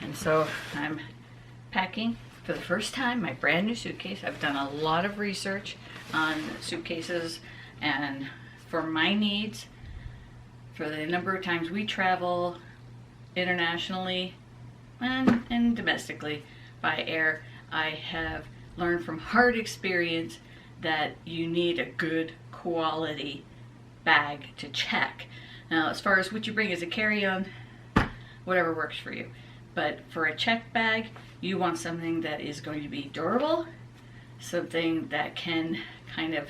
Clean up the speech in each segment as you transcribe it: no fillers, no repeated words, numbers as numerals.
And so I'm packing for the first time my brand new suitcase. I've done a lot of research on suitcases and for my needs, for the number of times we travel internationally and domestically by air, I have learned from hard experience that you need a good quality bag to check. Now, as far as what you bring as a carry-on, whatever works for you. But for a check bag, you want something that is going to be durable, something that can kind of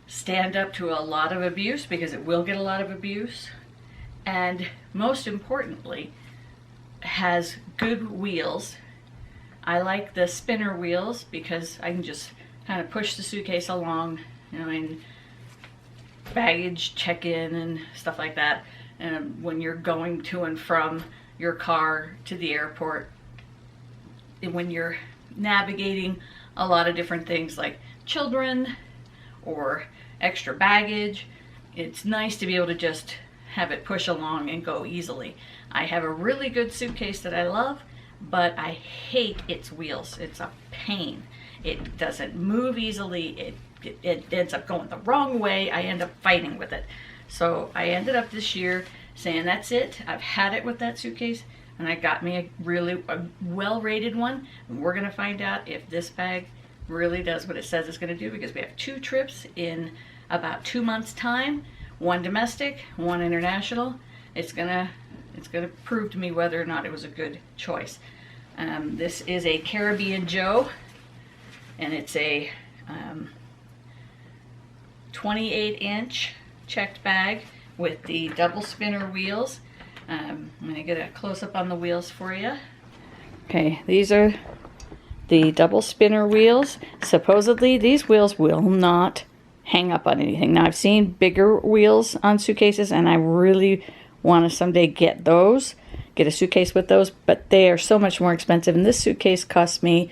stand up to a lot of abuse, because it will get a lot of abuse, and most importantly, has good wheels. I like the spinner wheels because I can just kind of push the suitcase along, you know, in baggage check-in and stuff like that. And when you're going to and from your car to the airport, and when you're navigating a lot of different things like children or extra baggage, it's nice to be able to just have it push along and go easily. I have a really good suitcase that I love, but I hate its wheels. It's a pain. It doesn't move easily. It ends up going the wrong way. I end up fighting with it. So I ended up this year saying, that's it. I've had it with that suitcase, and I got me a well-rated one. And we're gonna find out if this bag really does what it says it's gonna do, because we have 2 trips in about 2 months' time. One domestic, one international. It's gonna prove to me whether or not it was a good choice. This is a Caribbean Joe, and it's a 28-inch checked bag with the double spinner wheels. I'm gonna get a close-up on the wheels for you. Okay, these are the double spinner wheels. Supposedly these wheels will not hang up on anything. Now, I've seen bigger wheels on suitcases, and I really want to someday get those, get a suitcase with those, but they are so much more expensive. And this suitcase cost me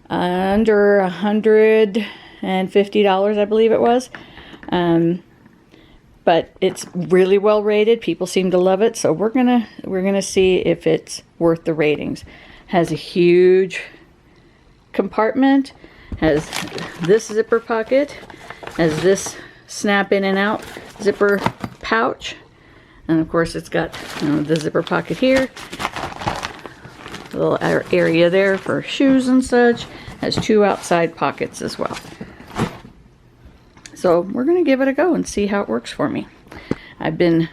under $150, I believe it was. But it's really well rated. People seem to love it, so we're gonna see if it's worth the ratings. Has a huge compartment, has this zipper pocket, has this snap in and out zipper pouch, and of course it's got, you know, the zipper pocket here, a little area there for shoes and such. Has 2 outside pockets as well. So we're gonna give it a go and see how it works for me. I've been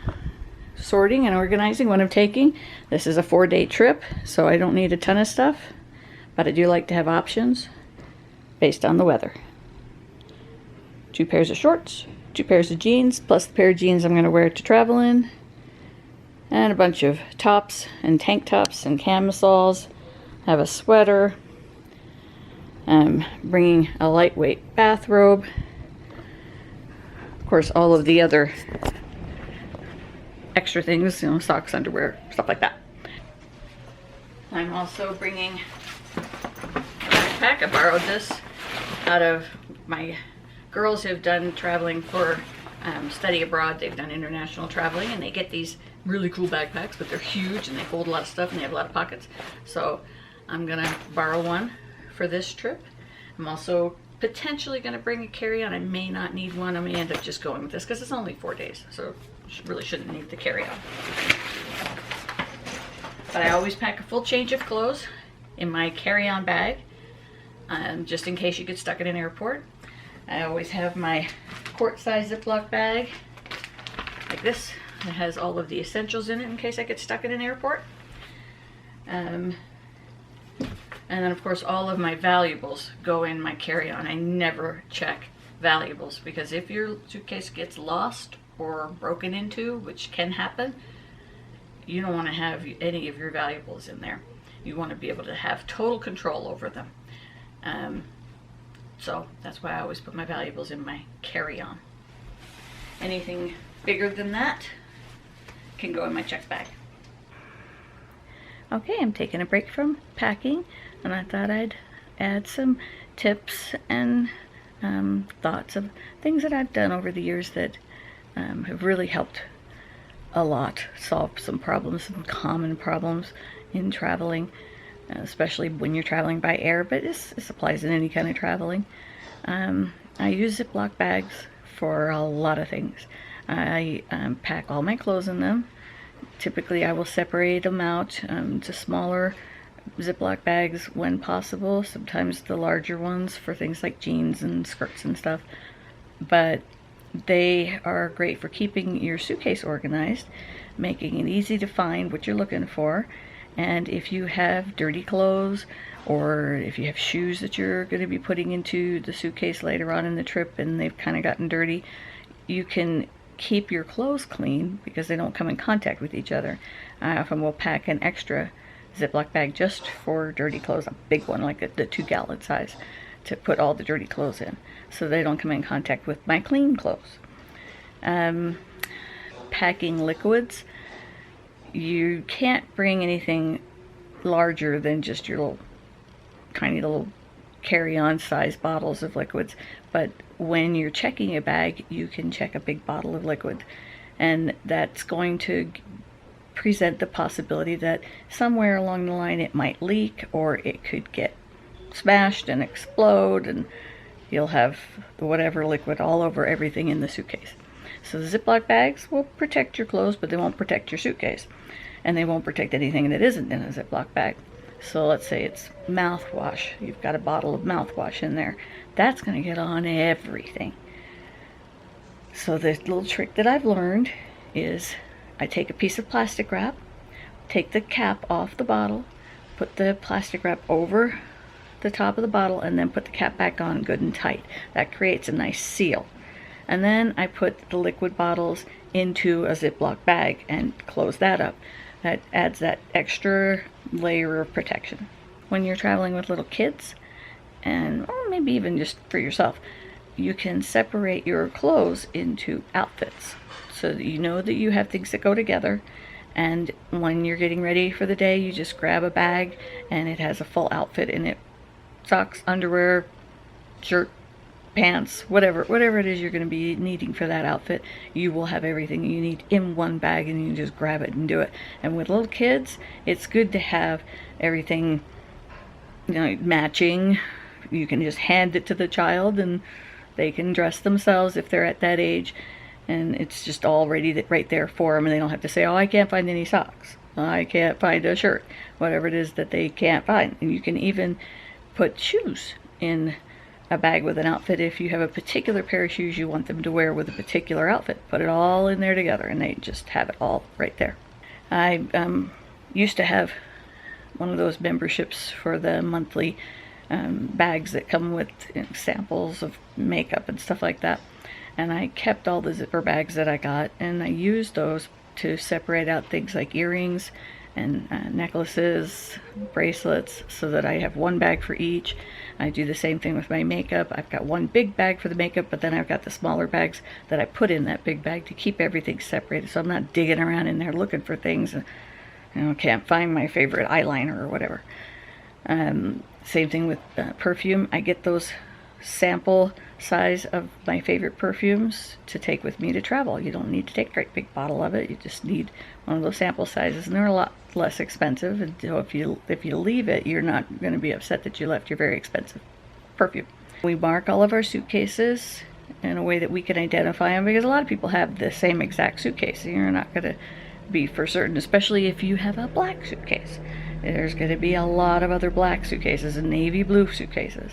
sorting and organizing what I'm taking. This is a 4-day trip, so I don't need a ton of stuff, but I do like to have options based on the weather. 2 pairs of shorts, 2 pairs of jeans, plus the pair of jeans I'm going to wear to travel in, and a bunch of tops and tank tops and camisoles. I have a sweater. I'm bringing a lightweight bathrobe. Of course, all of the other extra things, you know, socks, underwear, stuff like that. I'm also bringing a backpack. I borrowed this out of my girls who have done traveling for study abroad. They've done international traveling, and they get these really cool backpacks, but they're huge and they hold a lot of stuff and they have a lot of pockets. So I'm gonna borrow one for this trip. I'm also potentially gonna bring a carry-on. I may not need one. I may end up just going with this because it's only 4 days, so really shouldn't need the carry-on. But I always pack a full change of clothes in my carry-on bag, just in case you get stuck at an airport. I always have my quart-size Ziploc bag like this. It has all of the essentials in it in case I get stuck at an airport. And then of course all of my valuables go in my carry-on. I never check valuables, because if your suitcase gets lost or broken into, which can happen, you don't want to have any of your valuables in there. You want to be able to have total control over them. So that's why I always put my valuables in my carry-on. Anything bigger than that can go in my checked bag. Okay, I'm taking a break from packing, and I thought I'd add some tips and thoughts of things that I've done over the years that have really helped a lot solve some problems, some common problems in traveling, especially when you're traveling by air, but this applies in any kind of traveling. I use Ziploc bags for a lot of things. I pack all my clothes in them. Typically I will separate them out to smaller Ziploc bags when possible, sometimes the larger ones for things like jeans and skirts and stuff. But they are great for keeping your suitcase organized, making it easy to find what you're looking for. And if you have dirty clothes, or if you have shoes that you're going to be putting into the suitcase later on in the trip and they've kind of gotten dirty, you can keep your clothes clean because they don't come in contact with each other. I often will pack an extra Ziploc bag just for dirty clothes, a big one like the 2-gallon size, to put all the dirty clothes in so they don't come in contact with my clean clothes. Packing liquids, you can't bring anything larger than just your little tiny little carry-on size bottles of liquids, but when you're checking a bag you can check a big bottle of liquid, and that's going to present the possibility that somewhere along the line it might leak, or it could get smashed and explode and you'll have whatever liquid all over everything in the suitcase. So the Ziploc bags will protect your clothes, but they won't protect your suitcase, and they won't protect anything that isn't in a Ziploc bag. So let's say it's mouthwash. You've got a bottle of mouthwash in there. That's going to get on everything. So the little trick that I've learned is I take a piece of plastic wrap, take the cap off the bottle, put the plastic wrap over the top of the bottle, and then put the cap back on good and tight. That creates a nice seal. And then I put the liquid bottles into a Ziploc bag and close that up. That adds that extra layer of protection. When you're traveling with little kids, and or maybe even just for yourself, you can separate your clothes into outfits so that you know that you have things that go together, and when you're getting ready for the day you just grab a bag and it has a full outfit in it. Socks, underwear, shirt, pants, whatever it is you're going to be needing for that outfit, you will have everything you need in one bag and you can just grab it and do it. And with little kids, it's good to have everything, you know, matching. You can just hand it to the child and they can dress themselves if they're at that age, and it's just all ready right there for them, and they don't have to say, oh, I can't find any socks, I can't find a shirt, whatever it is that they can't find. And you can even put shoes in a bag with an outfit if you have a particular pair of shoes you want them to wear with a particular outfit. Put it all in there together and they just have it all right there. I used to have one of those memberships for the monthly bags that come with, you know, samples of makeup and stuff like that, and I kept all the zipper bags that I got, and I used those to separate out things like earrings and necklaces, bracelets, so that I have one bag for each. I do the same thing with my makeup. I've got one big bag for the makeup, but then I've got the smaller bags that I put in that big bag to keep everything separated, so I'm not digging around in there looking for things and, you know, can't find my favorite eyeliner or whatever. Same thing with perfume. I get those sample size of my favorite perfumes to take with me to travel. You don't need to take a great big bottle of it. You just need one of those sample sizes, and they're a lot less expensive. And so if you leave it, you're not going to be upset that you left your very expensive perfume. We mark all of our suitcases in a way that we can identify them, because a lot of people have the same exact suitcase, and you're not going to be for certain, especially if you have a black suitcase. There's going to be a lot of other black suitcases and navy blue suitcases.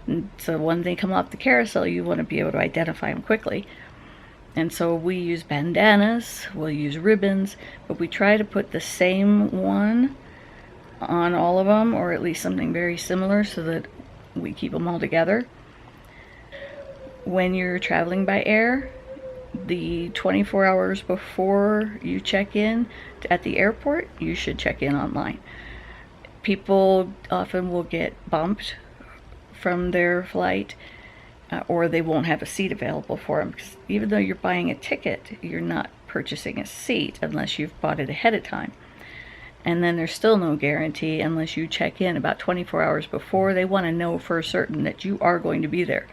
And so when they come off the carousel, you want to be able to identify them quickly. And so we use bandanas, we'll use ribbons, but we try to put the same one on all of them, or at least something very similar, so that we keep them all together. When you're traveling by air, the 24 hours before you check in at the airport, you should check in online. People often will get bumped from their flight, or they won't have a seat available for them, because even though you're buying a ticket, you're not purchasing a seat unless you've bought it ahead of time. And then there's still no guarantee unless you check in about 24 hours before. They want to know for certain that you are going to be there.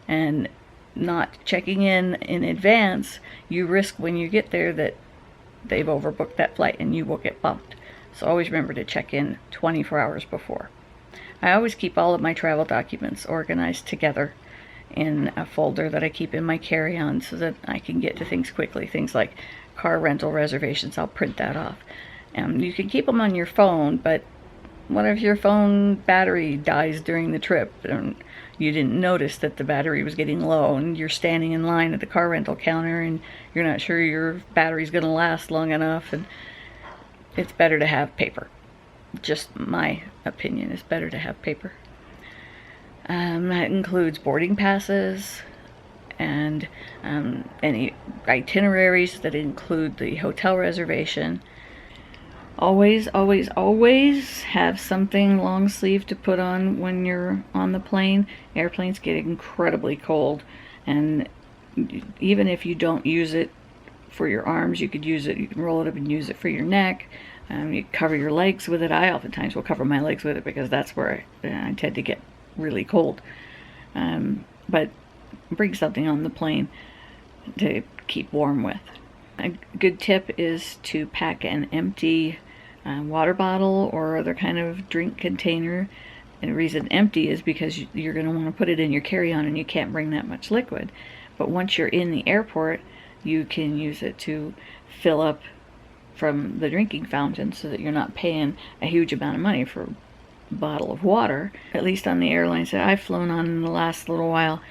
And not checking in advance, you risk when you get there that they've overbooked that flight and you will get bumped. So always remember to check in 24 hours before. I always keep all of my travel documents organized together in a folder that I keep in my carry-on so that I can get to things quickly. Things like car rental reservations, I'll print that off. You can keep them on your phone, but what if your phone battery dies during the trip and you didn't notice that the battery was getting low and you're standing in line at the car rental counter and you're not sure your battery's going to last long enough? And it's better to have paper. Just my opinion, it's better to have paper. That includes boarding passes and any itineraries that include the hotel reservation. Always, always, always have something long sleeve to put on when you're on the plane. Airplanes get incredibly cold, and even if you don't use it for your arms, you could use it, you can roll it up and use it for your neck. You cover your legs with it. I oftentimes will cover my legs with it because that's where I tend to get really cold. But bring something on the plane to keep warm with. A good tip is to pack an empty water bottle or other kind of drink container. And the reason empty is because you're going to want to put it in your carry-on and you can't bring that much liquid. But once you're in the airport, you can use it to fill up from the drinking fountain so that you're not paying a huge amount of money for a bottle of water. At least on the airlines that I've flown on in the last little while,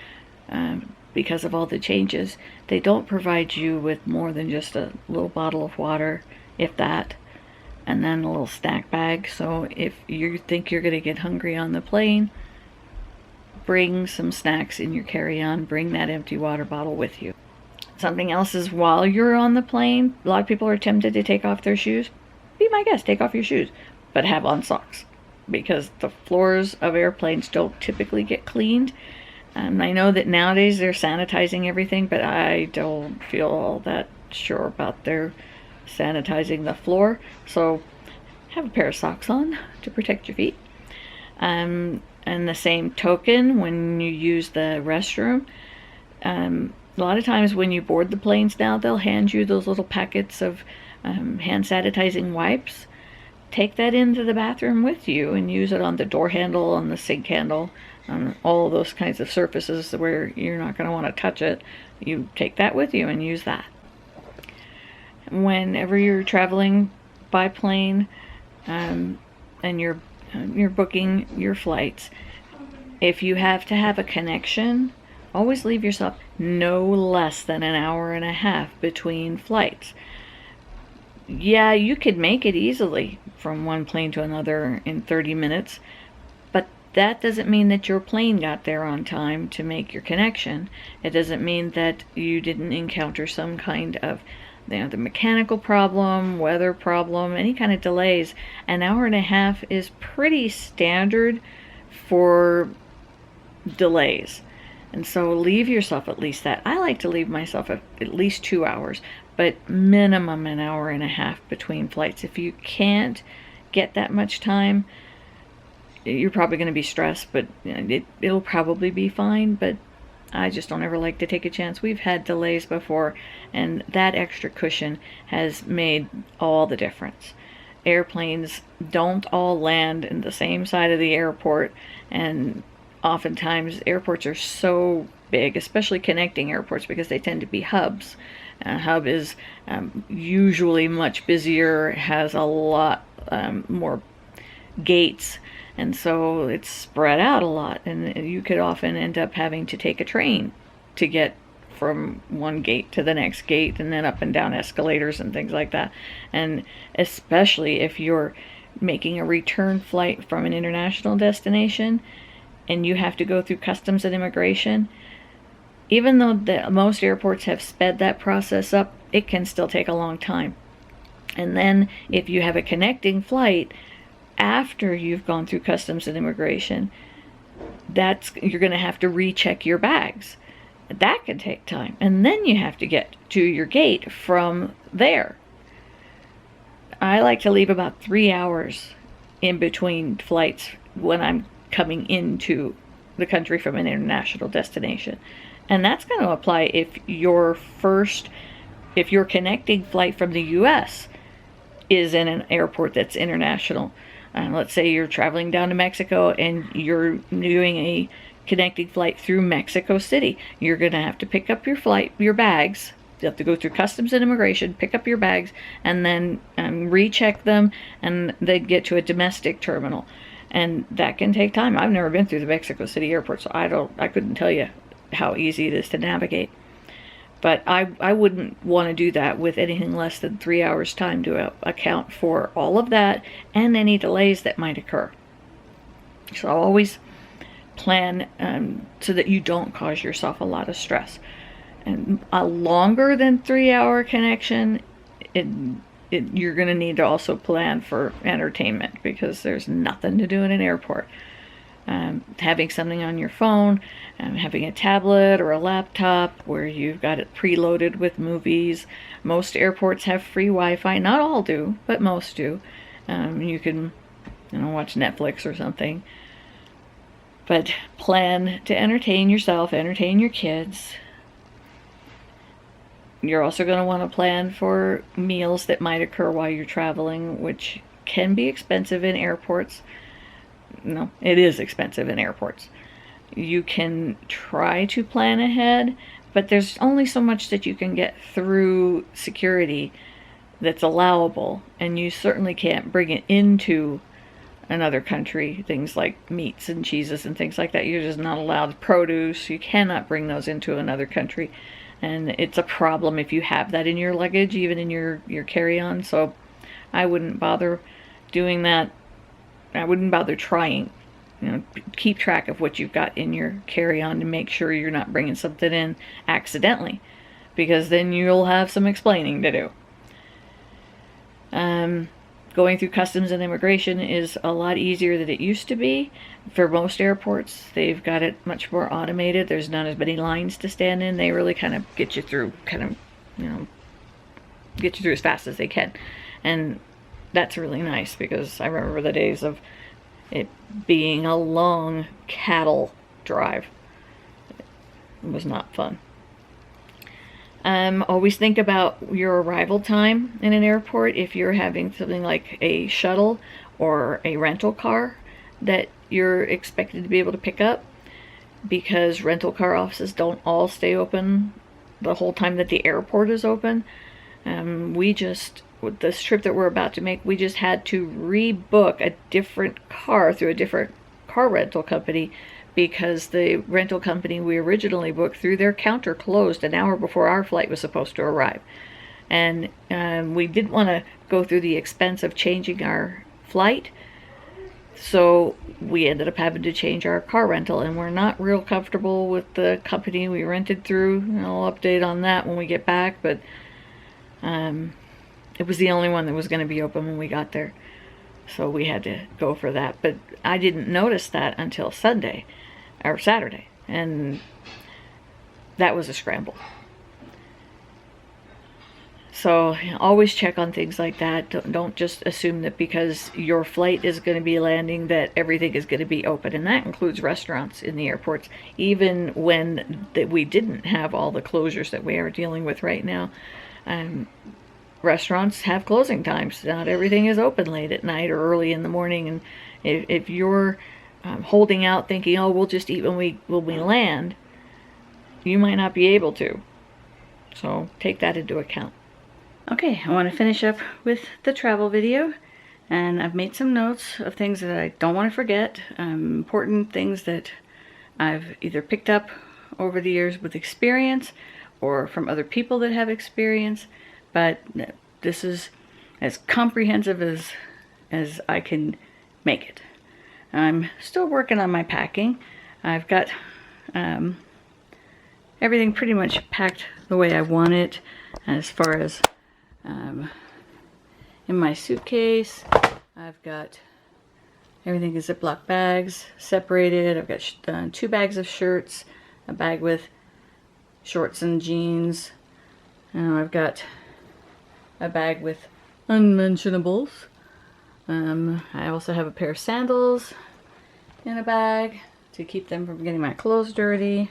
because of all the changes, they don't provide you with more than just a little bottle of water, if that, and then a little snack bag. So if you think you're going to get hungry on the plane, bring some snacks in your carry-on, bring that empty water bottle with you. Something else is, while you're on the plane, a lot of people are tempted to take off their shoes. Be my guest, take off your shoes, but have on socks, because the floors of airplanes don't typically get cleaned. I know that nowadays they're sanitizing everything, but I don't feel all that sure about their sanitizing the floor. So have a pair of socks on to protect your feet. And the same token, when you use the restroom, a lot of times when you board the planes now, they'll hand you those little packets of hand sanitizing wipes. Take that into the bathroom with you and use it on the door handle, on the sink handle, on all of those kinds of surfaces where you're not going to want to touch it. You take that with you and use that. Whenever you're traveling by plane and you're booking your flights, if you have to have a connection, always leave yourself no less than an hour and a half between flights. Yeah, you could make it easily from one plane to another in 30 minutes, but that doesn't mean that your plane got there on time to make your connection. It doesn't mean that you didn't encounter some kind of the mechanical problem, weather problem, any kind of delays. An hour and a half is pretty standard for delays. And so leave yourself at least that. I like to leave myself at least 2 hours, but minimum an hour and a half between flights. If you can't get that much time, you're probably going to be stressed, but it'll probably be fine. But I just don't ever like to take a chance. We've had delays before, and that extra cushion has made all the difference. Airplanes don't all land in the same side of the airport, and oftentimes airports are so big, especially connecting airports, because they tend to be hubs. A hub is usually much busier, has a lot more gates, and so it's spread out a lot, and you could often end up having to take a train to get from one gate to the next gate, and then up and down escalators and things like that. And especially if you're making a return flight from an international destination and you have to go through customs and immigration, even though most airports have sped that process up, it can still take a long time. And then if you have a connecting flight after you've gone through customs and immigration, you're going to have to recheck your bags. That can take time. And then you have to get to your gate from there. I like to leave about 3 hours in between flights when I'm coming into the country from an international destination. And that's going to apply if your connecting flight from the US is in an airport that's international. Let's say you're traveling down to Mexico and you're doing a connecting flight through Mexico City. You're going to have to pick up your bags. You have to go through customs and immigration, pick up your bags, and then recheck them, and then get to a domestic terminal. And that can take time. I've never been through the Mexico City airport, so I couldn't tell you how easy it is to navigate. But I wouldn't want to do that with anything less than 3 hours time to account for all of that and any delays that might occur. So always plan so that you don't cause yourself a lot of stress. And a longer than 3 hour connection, you're going to need to also plan for entertainment, because there's nothing to do in an airport. Having something on your phone, having a tablet or a laptop where you've got it preloaded with movies. Most airports have free Wi-Fi. Not all do, but most do. You can, watch Netflix or something. But plan to entertain yourself, entertain your kids. You're also going to want to plan for meals that might occur while you're traveling, which can be expensive in airports. No, it is expensive in airports. You can try to plan ahead, but there's only so much that you can get through security that's allowable, and you certainly can't bring it into another country. Things like meats and cheeses and things like that, you're just not allowed. Produce, you cannot bring those into another country, and it's a problem if you have that in your luggage, even in your carry-on. So I wouldn't bother doing that. I wouldn't bother trying. Keep track of what you've got in your carry-on to make sure you're not bringing something in accidentally, because then you'll have some explaining to do. Going through customs and immigration is a lot easier than it used to be. For most airports, they've got it much more automated. There's not as many lines to stand in. They really kind of get you through, get you through as fast as they can. And that's really nice, because I remember the days of it being a long cattle drive. It was not fun. Always think about your arrival time in an airport. If you're having something like a shuttle or a rental car that you're expected to be able to pick up, because rental car offices don't all stay open the whole time that the airport is open. With this trip that we're about to make, we just had to rebook a different car through a different car rental company, because the rental company we originally booked through their counter closed an hour before our flight was supposed to arrive. And we didn't want to go through the expense of changing our flight, so we ended up having to change our car rental, and we're not real comfortable with the company we rented through. I'll update on that when we get back, but it was the only one that was going to be open when we got there, so we had to go for that. But I didn't notice that until Sunday or Saturday, and that was a scramble. So always check on things like that. Don't just assume that because your flight is going to be landing that everything is going to be open, and that includes restaurants in the airports. Even when we didn't have all the closures that we are dealing with right now, restaurants have closing times. Not everything is open late at night or early in the morning, and if you're holding out thinking, oh, we'll just eat when we land, you might not be able to. So take that into account. Okay, I want to finish up with the travel video, and I've made some notes of things that I don't want to forget, important things that I've either picked up over the years with experience or from other people that have experience, but this is as comprehensive as I can make it. I'm still working on my packing. I've got everything pretty much packed the way I want it, as far as in my suitcase. I've got everything in Ziploc bags separated. I've got 2 bags of shirts, a bag with shorts and jeans, and I've got a bag with unmentionables. I also have a pair of sandals in a bag to keep them from getting my clothes dirty.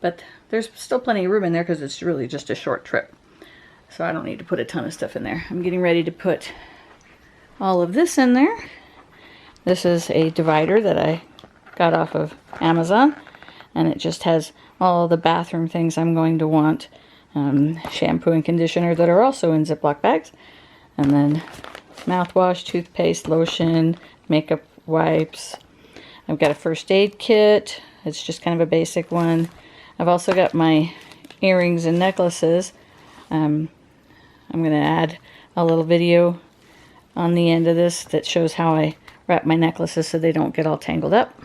But there's still plenty of room in there because it's really just a short trip. so I don't need to put a ton of stuff in there. I'm getting ready to put all of this in there. This is a divider that I got off of Amazon, and it just has all the bathroom things I'm going to want. Shampoo and conditioner that are also in Ziploc bags, and then mouthwash, toothpaste, lotion, makeup wipes. I've got a first aid kit. It's just kind of a basic one. I've also got my earrings and necklaces. I'm going to add a little video on the end of this that shows how I wrap my necklaces so they don't get all tangled up.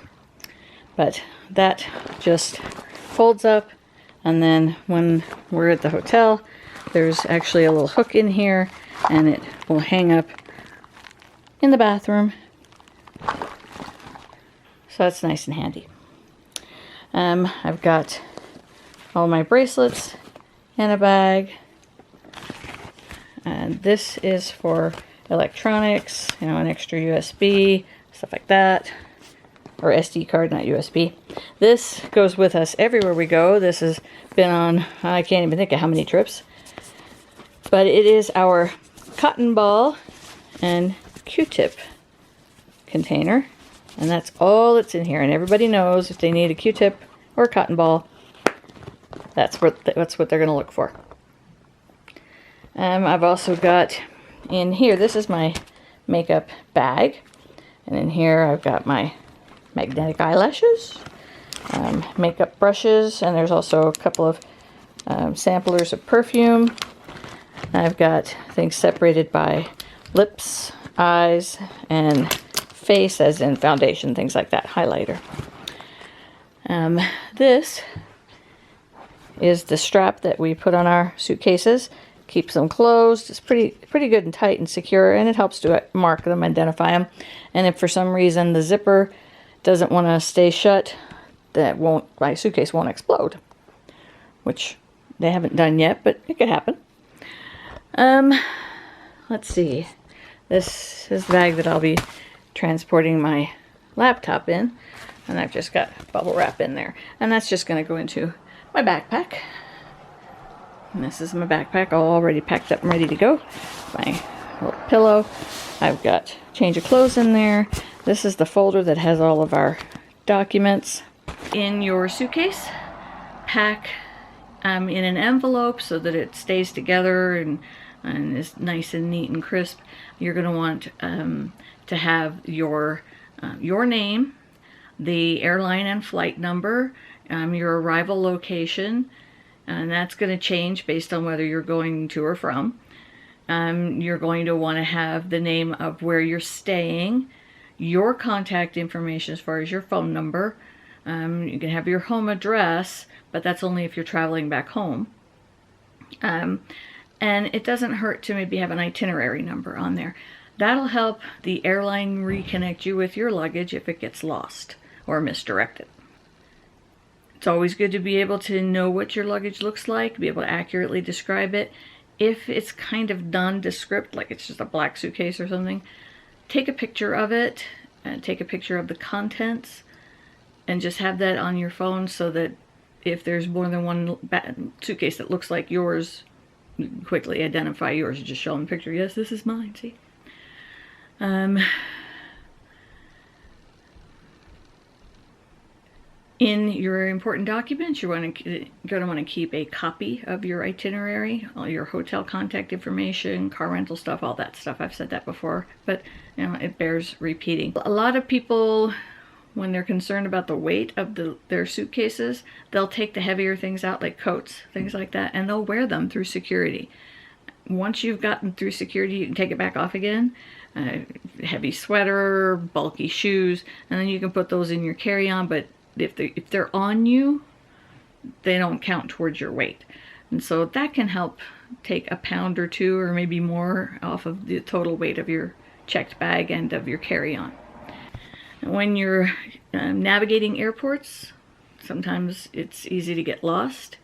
But that just folds up, and then when we're at the hotel, there's actually a little hook in here, and it will hang up in the bathroom. So that's nice and handy. I've got all my bracelets in a bag, and this is for electronics, you know, an extra USB, stuff like that, or SD card, not USB. This goes with us everywhere we go. This has been on, I can't even think of how many trips, but it is our cotton ball and Q-tip container, and that's all that's in here. And everybody knows if they need a Q-tip or a cotton ball, that's what they're going to look for. I've also got in here, this is my makeup bag, and in here I've got my magnetic eyelashes, makeup brushes, and there's also a couple of samplers of perfume. I've got things separated by lips, eyes, and face, as in foundation, things like that, highlighter. This is the strap that we put on our suitcases. Keeps them closed. It's pretty good and tight and secure, and it helps to mark them, identify them. And if for some reason the zipper doesn't want to stay shut, my suitcase won't explode, which they haven't done yet, but it could happen. Let's see. This is the bag that I'll be transporting my laptop in, and I've just got bubble wrap in there, and that's just going to go into my backpack. And this is my backpack, all already packed up and ready to go. My little pillow. I've got change of clothes in there. This is the folder that has all of our documents. In your suitcase, pack in an envelope so that it stays together and is nice and neat and crisp. You're going to want to have your name, the airline and flight number, your arrival location, and that's going to change based on whether you're going to or from. You're going to want to have the name of where you're staying, your contact information as far as your phone number. You can have your home address, but that's only if you're traveling back home. And it doesn't hurt to maybe have an itinerary number on there. That'll help the airline reconnect you with your luggage if it gets lost or misdirected. It's always good to be able to know what your luggage looks like, be able to accurately describe it. If it's kind of nondescript, like it's just a black suitcase or something, take a picture of it, and take a picture of the contents, and just have that on your phone so that if there's more than one suitcase that looks like yours, you can quickly identify yours and just show them a picture. Yes, this is mine, see? In your important documents, you're going to want to keep a copy of your itinerary, all your hotel contact information, car rental stuff, all that stuff. I've said that before, but you know, it bears repeating. A lot of people, when they're concerned about the weight of their suitcases, they'll take the heavier things out, like coats, things like that, and they'll wear them through security. Once you've gotten through security, you can take it back off again. Heavy sweater, bulky shoes, and then you can put those in your carry-on, but if they're on you, they don't count towards your weight. And so that can help take a pound or two or maybe more off of the total weight of your checked bag and of your carry-on. When you're navigating airports, sometimes it's easy to get lost.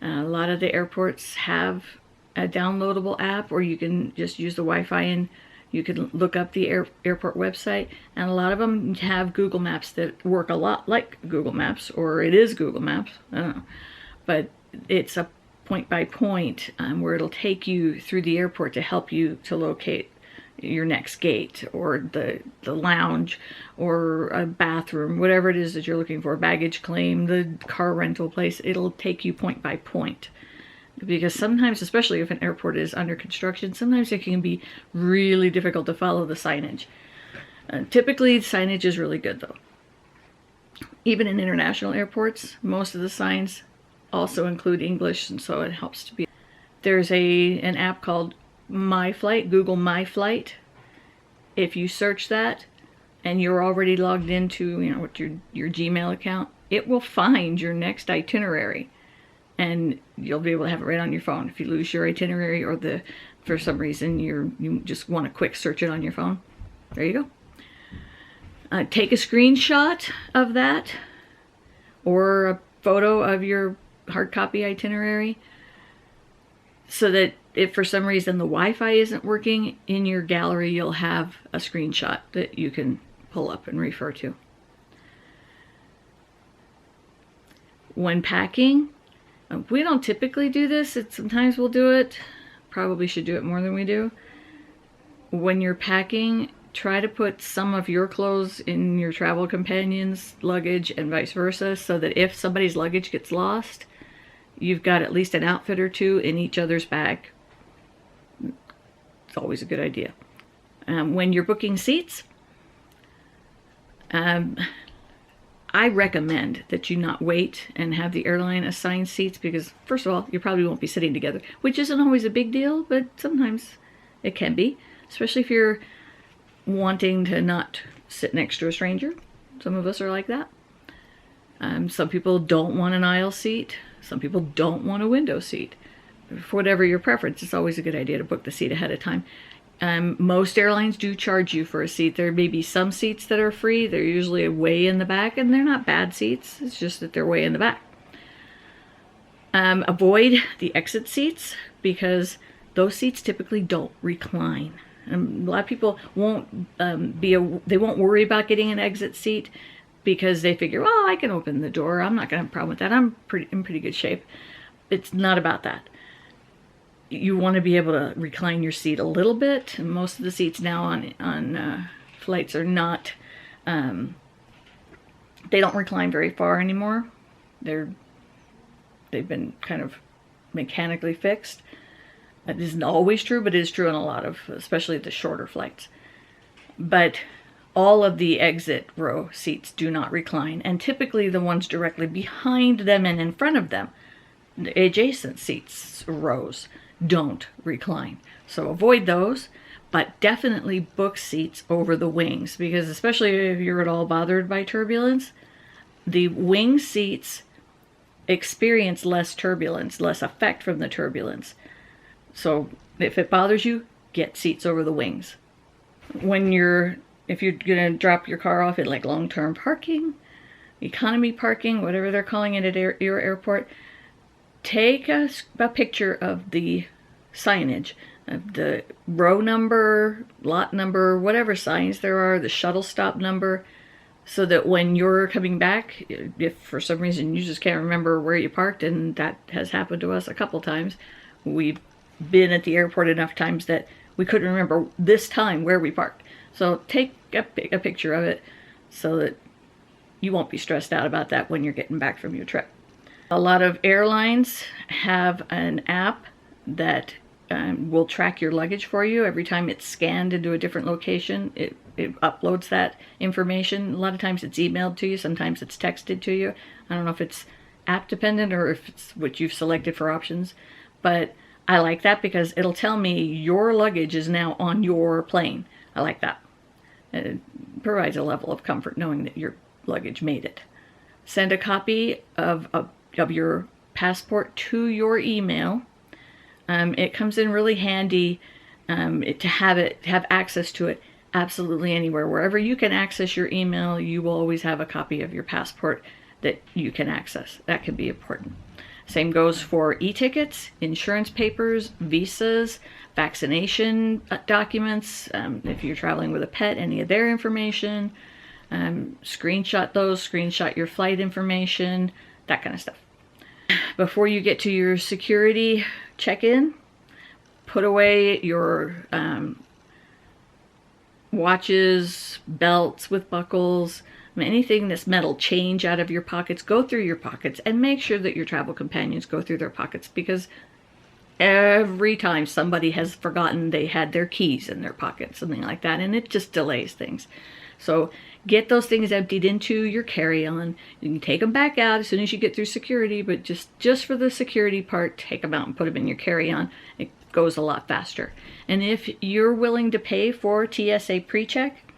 A lot of the airports have a downloadable app, or you can just use the Wi-Fi and you can look up the airport website, and a lot of them have Google Maps that work a lot like Google Maps, or it is Google Maps, I don't know. But it's a point by point, where it'll take you through the airport to help you to locate your next gate, or the lounge, or a bathroom, whatever it is that you're looking for, baggage claim, the car rental place. It'll take you point by point. Because sometimes, especially if an airport is under construction, sometimes it can be really difficult to follow the signage. Typically, signage is really good though. Even in international airports, most of the signs also include English, and so it helps to be. There's an app called My Flight, Google My Flight. If you search that and you're already logged into, with your Gmail account, it will find your next itinerary, and you'll be able to have it right on your phone. If you lose your itinerary, or for some reason you just want to quick search it on your phone, there you go. Take a screenshot of that, or a photo of your hard copy itinerary, so that if for some reason the Wi-Fi isn't working in your gallery, you'll have a screenshot that you can pull up and refer to. When packing, we don't typically do this. Sometimes we'll do it. Probably should do it more than we do. When you're packing, try to put some of your clothes in your travel companion's luggage and vice versa, so that if somebody's luggage gets lost, you've got at least an outfit or two in each other's bag. It's always a good idea. When you're booking seats, I recommend that you not wait and have the airline assign seats, because first of all, you probably won't be sitting together, which isn't always a big deal, but sometimes it can be, especially if you're wanting to not sit next to a stranger. Some of us are like that. Some people don't want an aisle seat. Some people don't want a window seat. For whatever your preference, it's always a good idea to book the seat ahead of time. Most airlines do charge you for a seat. There may be some seats that are free. They're usually way in the back, and they're not bad seats. It's just that they're way in the back. Avoid the exit seats, because those seats typically don't recline. A lot of people won't they won't worry about getting an exit seat, because they figure, well, I can open the door. I'm not going to have a problem with that. I'm in pretty good shape. It's not about that. You want to be able to recline your seat a little bit. And most of the seats now on flights are not, they don't recline very far anymore. They've been kind of mechanically fixed. That isn't always true, but it is true in a lot of, especially the shorter flights. But all of the exit row seats do not recline, and typically the ones directly behind them and in front of them, the adjacent seats, rows, don't recline. So avoid those, but definitely book seats over the wings, because especially if you're at all bothered by turbulence, the wing seats experience less turbulence, less effect from the turbulence. So if it bothers you, get seats over the wings. If you're gonna drop your car off at like long-term parking, economy parking, whatever they're calling it at your airport, take a picture of the signage, of the row number, lot number, whatever signs there are, the shuttle stop number, so that when you're coming back, if for some reason you just can't remember where you parked, and that has happened to us a couple times, we've been at the airport enough times that we couldn't remember this time where we parked. So take a picture of it, so that you won't be stressed out about that when you're getting back from your trip. A lot of airlines have an app that will track your luggage for you. Every time it's scanned into a different location, it uploads that information. A lot of times it's emailed to you, sometimes it's texted to you. I don't know if it's app dependent or if it's what you've selected for options, but I like that because it'll tell me your luggage is now on your plane. I like that. It provides a level of comfort knowing that your luggage made it. Send a copy of your passport to your email. It comes in really handy to have access to it absolutely anywhere. Wherever you can access your email, you will always have a copy of your passport that you can access. That can be important. Same goes for e-tickets, insurance papers, visas, vaccination documents. If you're traveling with a pet, any of their information. Screenshot those, screenshot your flight information, that kind of stuff. Before you get to your security check-in, put away your watches, belts with buckles, anything that's metal, change out of your pockets. Go through your pockets and make sure that your travel companions go through their pockets, because every time somebody has forgotten they had their keys in their pocket, something like that, and it just delays things. So get those things emptied into your carry-on. You can take them back out as soon as you get through security, but just for the security part, take them out and put them in your carry-on. It goes a lot faster. And if you're willing to pay for TSA pre-check,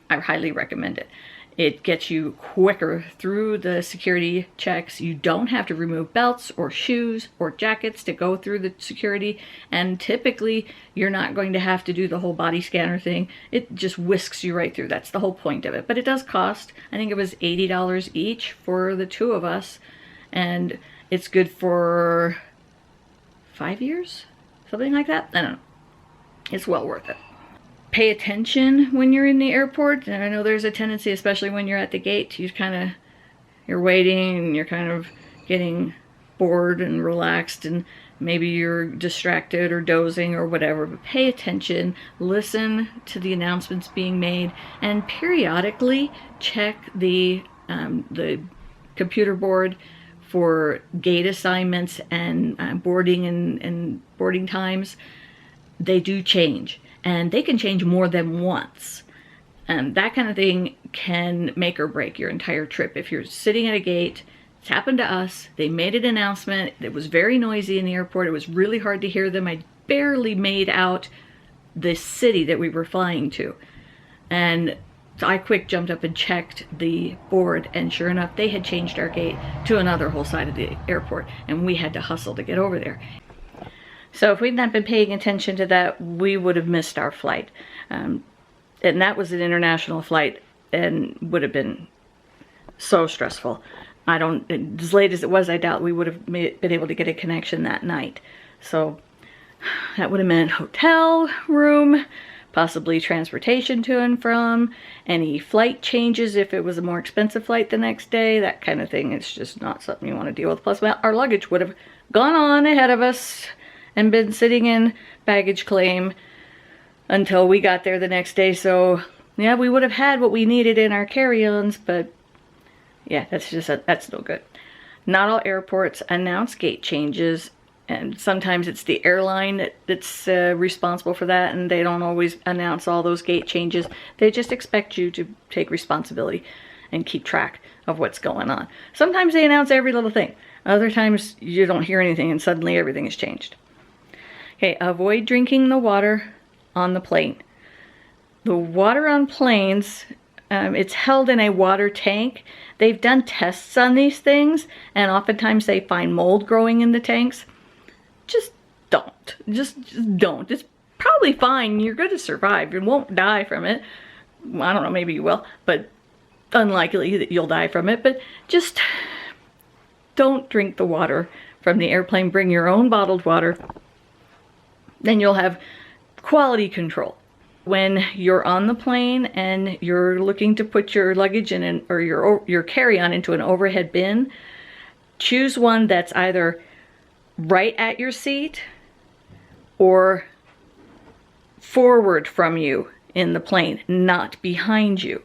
I highly recommend it. It gets you quicker through the security checks. You don't have to remove belts or shoes or jackets to go through the security. And typically, you're not going to have to do the whole body scanner thing. It just whisks you right through. That's the whole point of it. But it does cost, I think it was $80 each for the two of us. And it's good for 5 years? Something like that? I don't know. It's well worth it. Pay attention when you're in the airport. And I know there's a tendency, especially when you're at the gate, you're waiting and you're kind of getting bored and relaxed, and maybe you're distracted or dozing or whatever. But pay attention, listen to the announcements being made, and periodically check the computer board for gate assignments and boarding and boarding times. They do change. And they can change more than once. And that kind of thing can make or break your entire trip. If you're sitting at a gate, it's happened to us. They made an announcement. It was very noisy in the airport. It was really hard to hear them. I barely made out the city that we were flying to. And I quick jumped up and checked the board, and sure enough, they had changed our gate to another whole side of the airport, and we had to hustle to get over there. So if we'd not been paying attention to that, we would have missed our flight. And that was an international flight and would have been so stressful. As late as it was, I doubt we would have been able to get a connection that night. So that would have meant hotel room, possibly transportation to and from, any flight changes if it was a more expensive flight the next day, that kind of thing. It's just not something you want to deal with. Plus, our luggage would have gone on ahead of us and been sitting in baggage claim until we got there the next day. So yeah, we would have had what we needed in our carry-ons, but yeah, that's no good. Not all airports announce gate changes, and sometimes it's the airline that's responsible for that, and they don't always announce all those gate changes. They just expect you to take responsibility and keep track of what's going on. Sometimes they announce every little thing. Other times you don't hear anything and suddenly everything has changed. Okay, avoid drinking the water on the plane. The water on planes, it's held in a water tank. They've done tests on these things, and oftentimes they find mold growing in the tanks. Just don't. Just don't. It's probably fine. You're going to survive. You won't die from it. I don't know, maybe you will, but unlikely that you'll die from it. But just don't drink the water from the airplane. Bring your own bottled water. Then you'll have quality control. When you're on the plane and you're looking to put your luggage in or your carry-on into an overhead bin, choose one that's either right at your seat or forward from you in the plane, not behind you.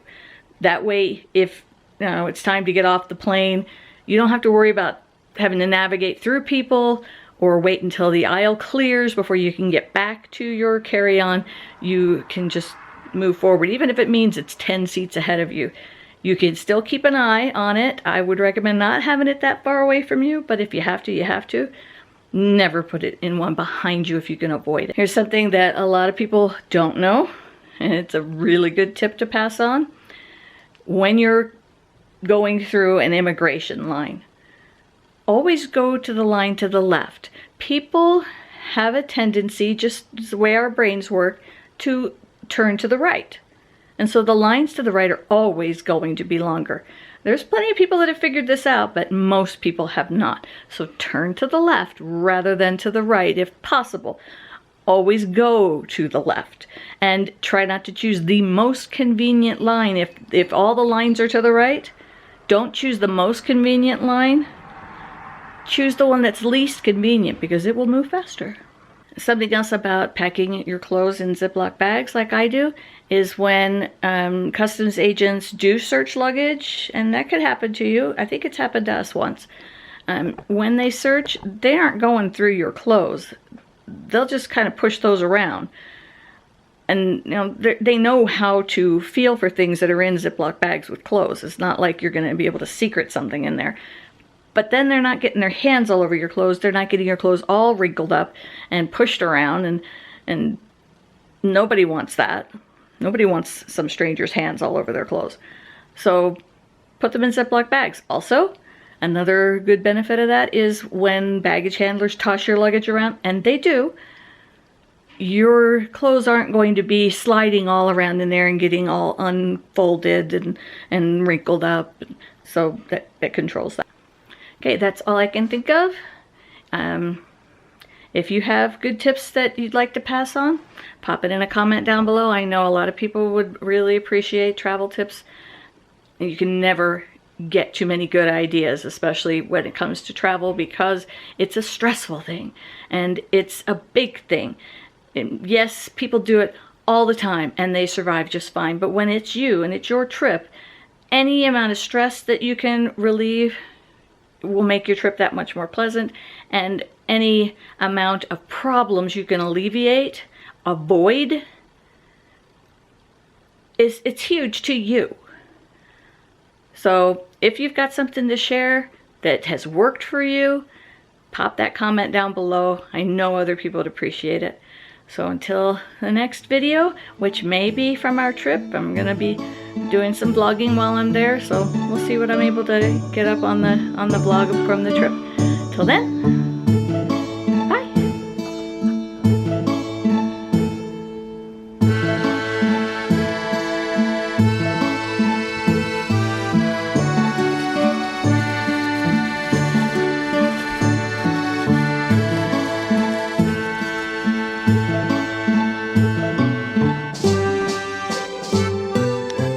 That way, if it's time to get off the plane, you don't have to worry about having to navigate through people or wait until the aisle clears before you can get back to your carry-on. You can just move forward. Even if it means it's 10 seats ahead of you, you can still keep an eye on it. I would recommend not having it that far away from you, but if you have to, you have to. Never put it in one behind you if you can avoid it. Here's something that a lot of people don't know, and it's a really good tip to pass on. When you're going through an immigration line, always go to the line to the left. People have a tendency, just the way our brains work, to turn to the right. And so the lines to the right are always going to be longer. There's plenty of people that have figured this out, but most people have not. So turn to the left rather than to the right if possible. Always go to the left and try not to choose the most convenient line. If all the lines are to the right, don't choose the most convenient line. choose the one that's least convenient because it will move faster. Something else about packing your clothes in Ziploc bags like I do is when customs agents do search luggage, and that could happen to you. I think it's happened to us once. When they search, they aren't going through your clothes. They'll just kind of push those around. And you know, they know how to feel for things that are in Ziploc bags with clothes. It's not like you're going to be able to secret something in there. But then they're not getting their hands all over your clothes. They're not getting your clothes all wrinkled up and pushed around, and nobody wants that. Nobody wants some stranger's hands all over their clothes. So put them in Ziploc bags. Also, another good benefit of that is when baggage handlers toss your luggage around, and they do, your clothes aren't going to be sliding all around in there and getting all unfolded and wrinkled up. So that controls that. Okay, that's all I can think of. If you have good tips that you'd like to pass on, pop it in a comment down below. I know a lot of people would really appreciate travel tips. You can never get too many good ideas, especially when it comes to travel, because it's a stressful thing and it's a big thing. And yes, people do it all the time and they survive just fine, but when it's you and it's your trip, any amount of stress that you can relieve will make your trip that much more pleasant, and any amount of problems you can avoid, it's huge to you. So if you've got something to share that has worked for you, pop that comment down below. I know other people would appreciate it. So until the next video, which may be from our trip, I'm gonna be doing some vlogging while I'm there, so we'll see what I'm able to get up on the vlog from the trip. Till then,